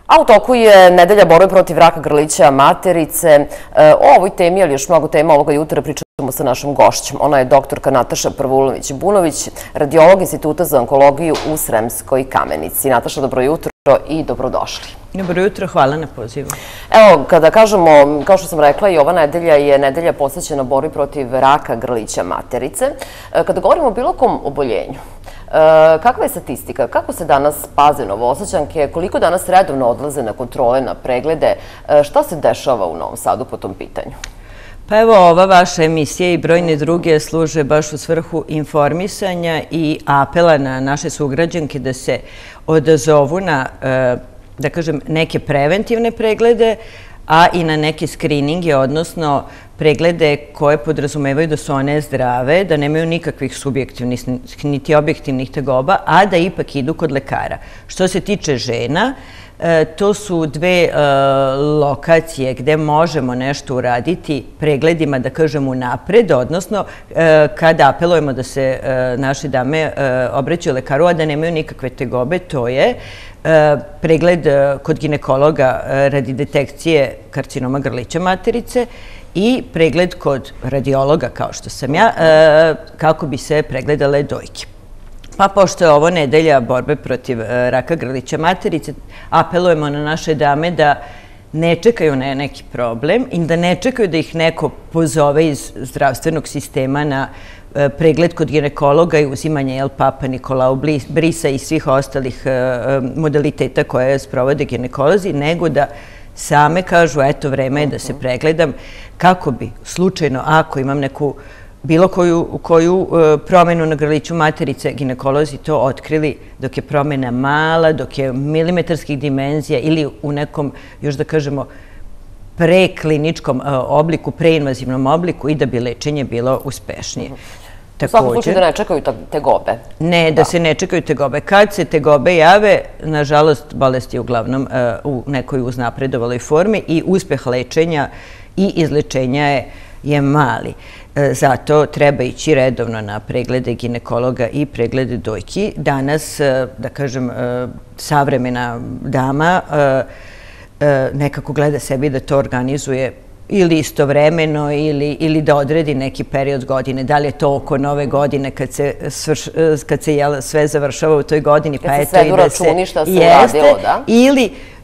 A u toku je nedelja borbe protiv raka grlića materice. O ovoj temi, ali još mnogo tema ovoga jutra pričamo sa našom gošćom. Ona je doktorka Nataša Prvulović-Bunović, radiolog Instituta za onkologiju u Sremskoj Kamenici. Nataša, dobro jutro i dobrodošli. Dobro jutro, hvala na pozivu. Evo, kada kažemo, kao što sam rekla, i ova nedelja je nedelja posvećena borbi protiv raka grlića materice. Kada govorimo o bilo kom oboljenju, kakva je statistika? Kako se danas paze Novosađanke? Koliko danas redovno odlaze na kontrole, na preglede? Šta se dešava u Novom Sadu po tom pitanju? Pa evo, ova vaša emisija i brojne druge služe baš u svrhu informisanja i apela na naše sugrađanke da se odazovu na, da kažem, neke preventivne preglede, a i na neke skrininge, odnosno preglede koje podrazumevaju da su one zdrave, da nemaju nikakvih subjektivnih niti objektivnih tegoba, a da ipak idu kod lekara. Što se tiče žena, to su dve lokacije gde možemo nešto uraditi pregledima, da kažem, unapred, odnosno kada apelujemo da se naše dame obraćaju lekaru, a da nemaju nikakve tegobe, to je pregled kod ginekologa radi detekcije karcinoma grlića materice i pregled kod radiologa, kao što sam ja, kako bi se pregledale dojke. Pa pošto je ovo nedelja borbe protiv raka grlića materice, apelujemo na naše dame da ne čekaju na neki problem i da ne čekaju da ih neko pozove iz zdravstvenog sistema na pregled kod ginekologa i uzimanje Papa Nikolau Brisa i svih ostalih modaliteta koje sprovode ginekolozi, nego da same kažu, eto, vreme je da se pregledam, kako bi slučajno, ako imam neku bilo koju promenu na grliću materice, ginekolozi to otkrili dok je promena mala, dok je milimetarskih dimenzija ili u nekom, još da kažemo, prekliničkom obliku, preinvazivnom obliku i da bi lečenje bilo uspešnije. U svakom slučaju da ne čekaju tegobe. Ne, da se ne čekaju tegobe. Kad se tegobe jave, nažalost, bolest je uglavnom u nekoj uznapredovaloj formi i uspeh lečenja i izlečenja je mali. Zato treba ići redovno na preglede ginekologa i preglede dojki. Danas, da kažem, savremena dama nekako gleda sebi da to organizuje ili istovremeno ili da odredi neki period godine. Da li je to oko Nove godine kad se sve završava u toj godini, pa eto i da se jeste,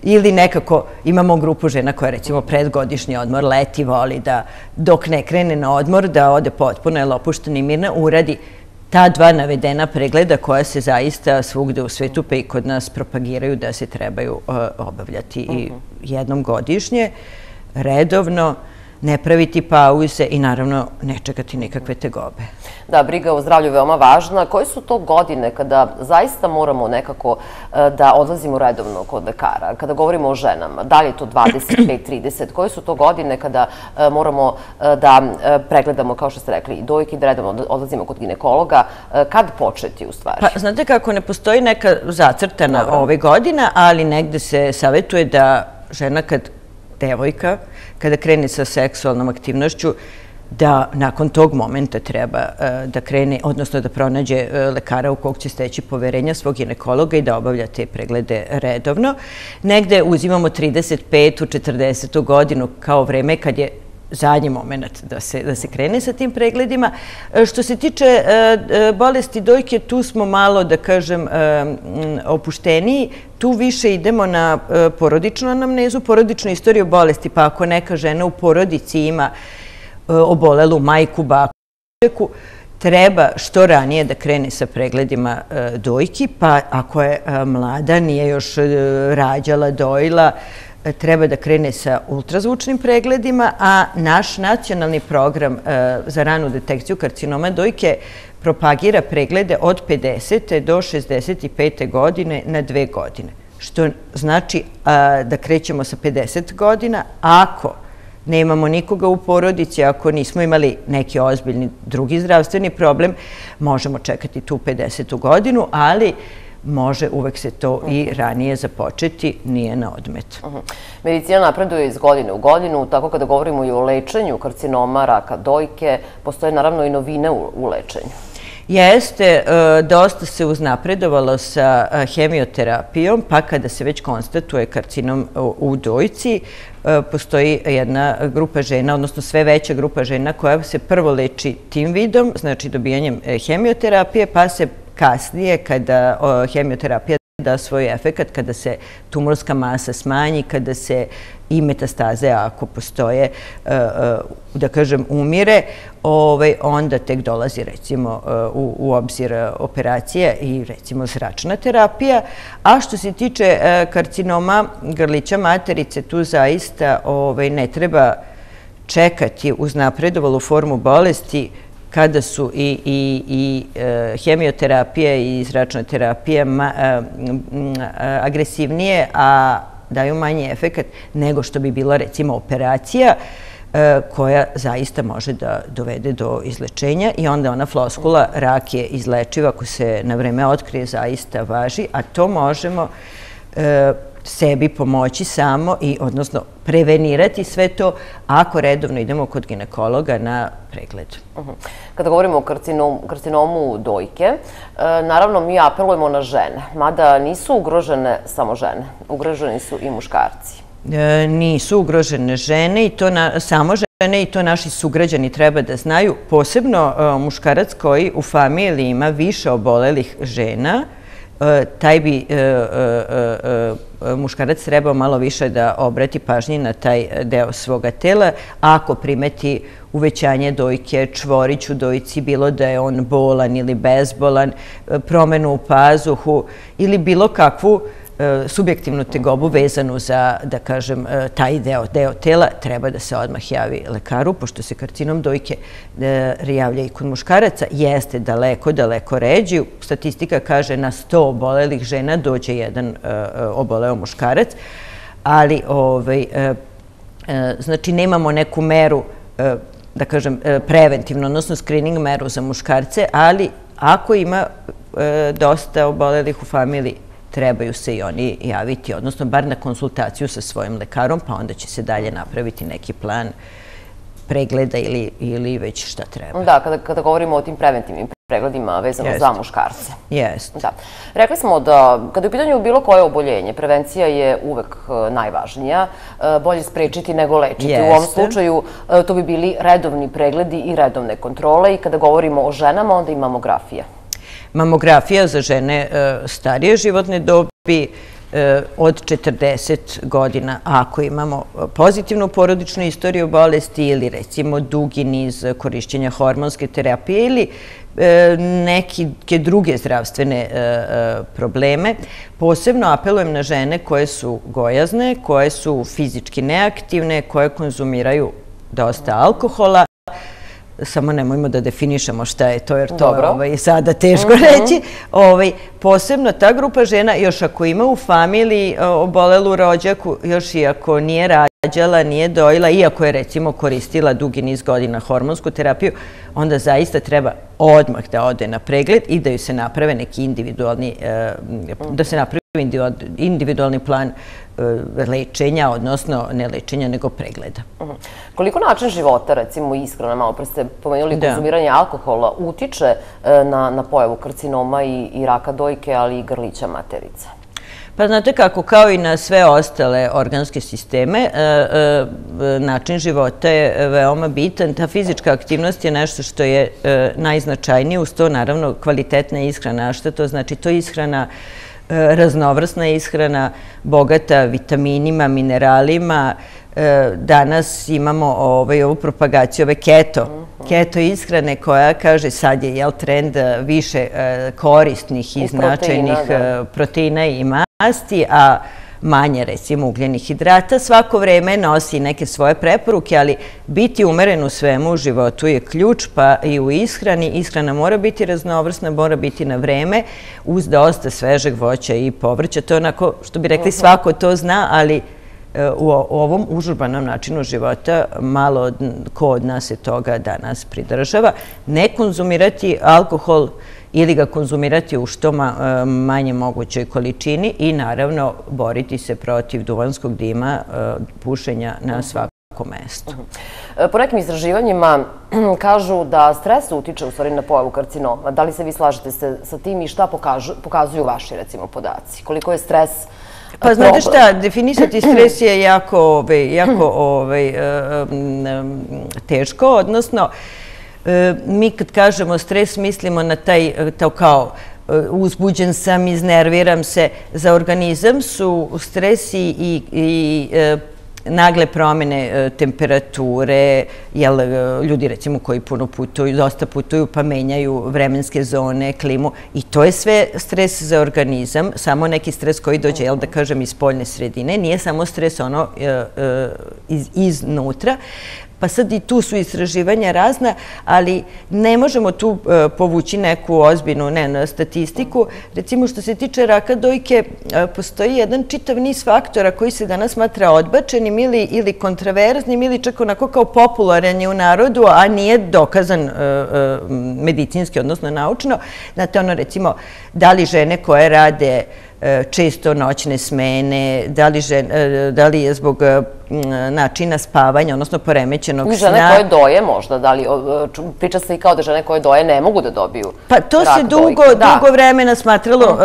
ili nekako imamo grupu žena koja, recimo, predgodišnji odmor, leti, voli da dok ne krene na odmor, da ode potpuno, je opuštena i mirna, uradi ta dva navedena pregleda koja se zaista svugde u svetu pa i kod nas propagiraju da se trebaju obavljati i jednom godišnje, redovno, ne praviti pauze i naravno ne čekati nikakve tegobe. Da, briga o zdravlju je veoma važna. Koje su to godine kada zaista moramo nekako da odlazimo redovno kod lekara? Kada govorimo o ženama, da li je to 25, 30? Koje su to godine kada moramo da pregledamo, kao što ste rekli, i dojke, da redovno odlazimo kod ginekologa? Kad početi, u stvari? Pa, znate kako, ne postoji neka zacrtana ove godina, ali negde se savetuje da žena devojka, kada krene sa seksualnom aktivnošću, da nakon tog momenta treba da krene, odnosno da pronađe lekara u kog će steći poverenja svog ginekologa i da obavlja te preglede redovno. Negde uzimamo 35. 40. godinu kao vreme kad je zadnji moment da se krene sa tim pregledima. Što se tiče bolesti dojke, tu smo malo, da kažem, opušteniji. Tu više idemo na porodičnu anamnezu, porodičnu istoriju bolesti, pa ako neka žena u porodici ima obolelu majku, baku, djeku, treba što ranije da krene sa pregledima dojki, pa ako je mlada, nije još rađala, dojila, treba da krene sa ultrazvučnim pregledima, a naš nacionalni program za ranu detekciju karcinoma dojke propagira preglede od 50. do 65. godine na 2 godine. Što znači da krećemo sa 50 godina, ako nemamo nikoga u porodici, ako nismo imali neki ozbiljni drugi zdravstveni problem, možemo čekati tu 50. godinu, ali može uvek se to i ranije započeti, nije na odmet. Medicina napreduje iz godine u godinu, tako kada govorimo i o lečenju karcinoma, raka dojke, postoje naravno i novine u lečenju. Jeste, dosta se uznapredovalo sa hemioterapijom, pa kada se već konstatuje karcinom u dojci, postoji jedna grupa žena, odnosno sve veća grupa žena koja se prvo leči tim vidom, znači dobijanjem hemioterapije, pa se kasnije, kada hemioterapija da svoj efekat, kada se tumorska masa smanji, kada se i metastaze, ako postoje, da kažem, umire, onda tek dolazi, recimo, u obzir operacija i, recimo, zračna terapija. A što se tiče karcinoma grlića materice, tu zaista ne treba čekati uznapredovalu formu bolesti kada su i hemioterapija i zračna terapija agresivnije, a daju manji efekat nego što bi bila, recimo, operacija koja zaista može da dovede do izlečenja i onda ona floskula rak je izlečiv ako se na vreme otkrije, zaista važi, a to možemo sebi pomoći samo i, odnosno, prevenirati sve to ako redovno idemo kod ginekologa na pregled. Kada govorimo o karcinomu dojke, naravno mi apelujemo na žene, mada nisu ugrožene samo žene, ugroženi su i muškarci. Nisu ugrožene žene i to samo žene i to naši sugrađani treba da znaju, posebno muškarac koji u familiji ima više obolelih žena, taj bi muškarac trebao malo više da obrati pažnje na taj deo svoga tela. Ako primeti uvećanje dojke, čvorić u dojci, bilo da je on bolan ili bezbolan, promenu u pazuhu ili bilo kakvu subjektivnu tegobu vezanu za, da kažem, taj deo tela, treba da se odmah javi lekaru, pošto se karcinom dojke javlja i kod muškaraca, jeste daleko ređi. Statistika kaže na 100 obolelih žena dođe jedan oboleo muškarac, ali znači nemamo neku meru, da kažem, preventivno, odnosno screening meru za muškarce, ali ako ima dosta obolelih u familiji, trebaju se i oni javiti, odnosno bar na konsultaciju sa svojim lekarom, pa onda će se dalje napraviti neki plan pregleda ili već šta treba. Da, kada govorimo o tim preventivnim pregledima vezano za muškarce. Jeste. Da. Rekli smo da kada je u pitanju bilo koje oboljenje, prevencija je uvek najvažnija, bolje sprečiti nego lečiti. U ovom slučaju to bi bili redovni pregledi i redovne kontrole i kada govorimo o ženama, onda i mamografija. Mamografija za žene starije životne dobi od 40 godina, ako imamo pozitivnu porodičnu istoriju bolesti ili, recimo, dugi niz korišćenja hormonske terapije ili neke druge zdravstvene probleme. Posebno apelujem na žene koje su gojazne, koje su fizički neaktivne, koje konzumiraju dosta alkohola. Samo nemojmo da definišemo šta je to, jer to je sada teško reći. Posebno ta grupa žena, još ako ima u familiji obolelu rođaku, još i ako nije rađala, nije dojila, iako je, recimo, koristila dugi niz godina hormonsku terapiju, onda zaista treba odmah da ode na pregled i da ju se naprave neki individualni plan lečenja, odnosno ne lečenja, nego pregleda. Koliko način života, recimo ishrana, malo pre ste pomenuli konzumiranje alkohola, utiče na pojavu karcinoma i raka dojke, ali i grlića materice? Pa znate kako, kao i na sve ostale organske sisteme, način života je veoma bitan. Ta fizička aktivnost je nešto što je najznačajnije, uz to naravno kvalitetna ishrana. A šta to znači? To je ishrana, raznovrsna ishrana, bogata vitaminima, mineralima. Danas imamo ovu propagaciju, ove keto ishrane koja kaže sad je trend više korisnih i značajnih proteina i masti, a manje, recimo, ugljenih hidrata. Svako vreme nosi neke svoje preporuke, ali biti umeren u svemu u životu je ključ, pa i u ishrani. Ishrana mora biti raznovrsna, mora biti na vreme, uz dosta svežeg voća i povrća. To je onako, što bi rekli, svako to zna, ali u ovom užurbanom načinu života malo ko od nas se toga danas pridržava. Ne konzumirati alkohol ili ga konzumirati u što manje mogućoj količini i naravno boriti se protiv duvanskog dima, pušenja na svakom mestu. Po nekim istraživanjima kažu da stres utiče u stvari na pojavu karcinoma. Da li se vi slažete sa tim i šta pokazuju vaši, recimo, podaci? Koliko je stres Pa znate šta, definisati stres je jako teško, odnosno mi kad kažemo stres mislimo na to kao uzbuđen sam, iznerviram se. Za organizam su stresi i nagle promjene temperature, ljudi recimo koji puno putuju, dosta putuju pa menjaju vremenske zone, klimu i to je sve stres za organizam, samo neki stres koji dođe, da kažem, iz spoljne sredine, nije samo stres ono iznutra. Pa sad i tu su istraživanja razna, ali ne možemo tu povući neku ozbiljnu statistiku. Recimo što se tiče raka dojke, postoji jedan čitav niz faktora koji se danas smatra odbačenim ili kontraverznim ili čak onako kao popularan je u narodu, a nije dokazan medicinski, odnosno naučno. Znate, ono recimo, da li žene koje rade često noćne smene, da li je zbog načina spavanja, odnosno poremećenog sna. Žene koje doje možda, priča se i kao da žene koje doje ne mogu da dobiju rak dojke. Pa to se dugo vremena smatralo,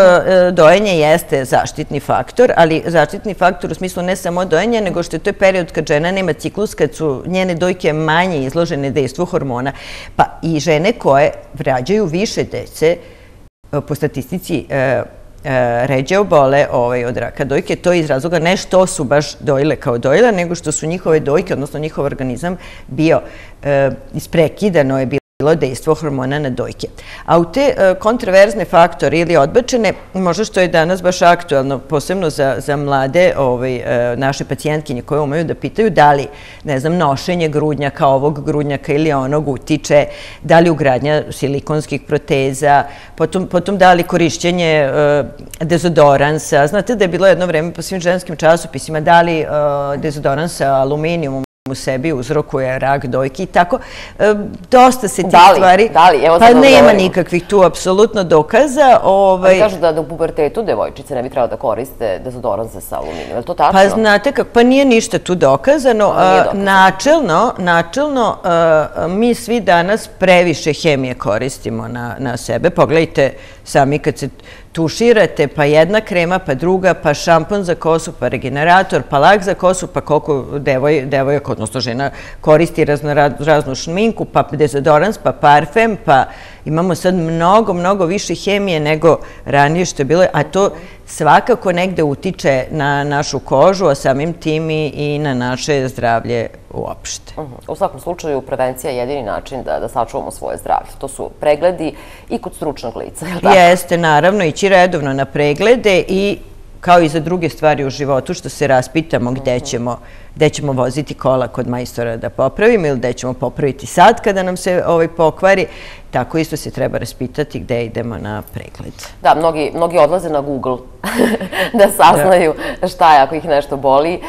dojenje jeste zaštitni faktor, ali zaštitni faktor u smislu ne samo dojenja, nego što je to period kad žena nema ciklus, kad su njene dojke manje izložene dejstvu hormona. Pa i žene koje rađaju više dece, po statistici, ređe obole od raka dojke. To je iz razloga ne što su baš dojile kao dojila, nego što su njihove dojke, odnosno njihov organizam bio isprekidano je bilo dejstvo hormona na dojke. A u te kontraverzne faktore ili odbačene, možda što je danas baš aktualno, posebno za mlade naše pacijentkinje koje umeju da pitaju da li, ne znam, nošenje grudnjaka, ovog grudnjaka ili onog utiče, da li ugradnja silikonskih proteza, potom da li korišćenje dezodoransa. Znate da je bilo jedno vreme po svim ženskim časopisima da li dezodorans sa aluminijumom u sebi uzrokuje rak dojke i tako. Dosta se tih stvari... Pa nema nikakvih tu apsolutno dokaza. Ali kažu da u pubertetu devojčice ne bi trebalo da koriste dezodoranse sa aluminijom. Je li to tačno? Pa znate kako, pa nije ništa tu dokazano. Načelno, mi svi danas previše hemije koristimo na sebe. Pogledajte sami kad se tuširate, pa jedna krema, pa druga, pa šampon za kosu, pa regenerator, pa lak za kosu, pa koliko devojaka, odnosno žena, koristi raznu šminku, pa dezodorans, pa parfem, pa imamo sad mnogo više hemije nego ranije što je bilo, a to svakako negde utiče na našu kožu, a samim tim i na naše zdravlje uopšte. U svakom slučaju, prevencija je jedini način da sačuvamo svoje zdravlje. To su pregledi i kod stručnog lica, je li tako? Jeste, naravno, ići redovno na preglede i kao i za druge stvari u životu, što se raspitamo gde ćemo voziti kola kod majstora da popravimo ili gde ćemo popraviti sad kada nam se pokvari, tako isto se treba raspitati gde idemo na pregled. Da, mnogi odlaze na Google da saznaju šta je ako ih nešto boli.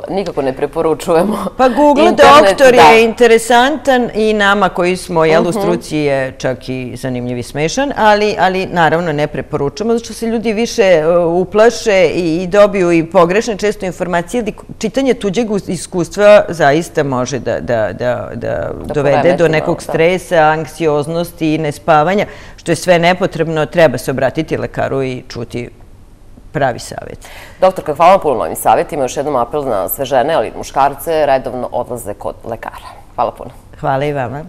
Nikako ne preporučujemo. Pa Google doktor je interesantan i nama koji smo u struci je čak i zanimljiv i smešan, ali naravno ne preporučujemo, zato što se ljudi više uplaše i dobiju i pogrešne često informacije ili čitanje tuđeg iskustva zaista može da dovede do nekog stresa, anksioznosti i nespavanja, što je sve nepotrebno, treba se obratiti lekaru i čuti pravi savjet. Doktorka, hvala vam puno na ovim savjetima. Još jednom apel na sve žene, ali i muškarce, redovno odlaze kod lekara. Hvala puno. Hvala i vama.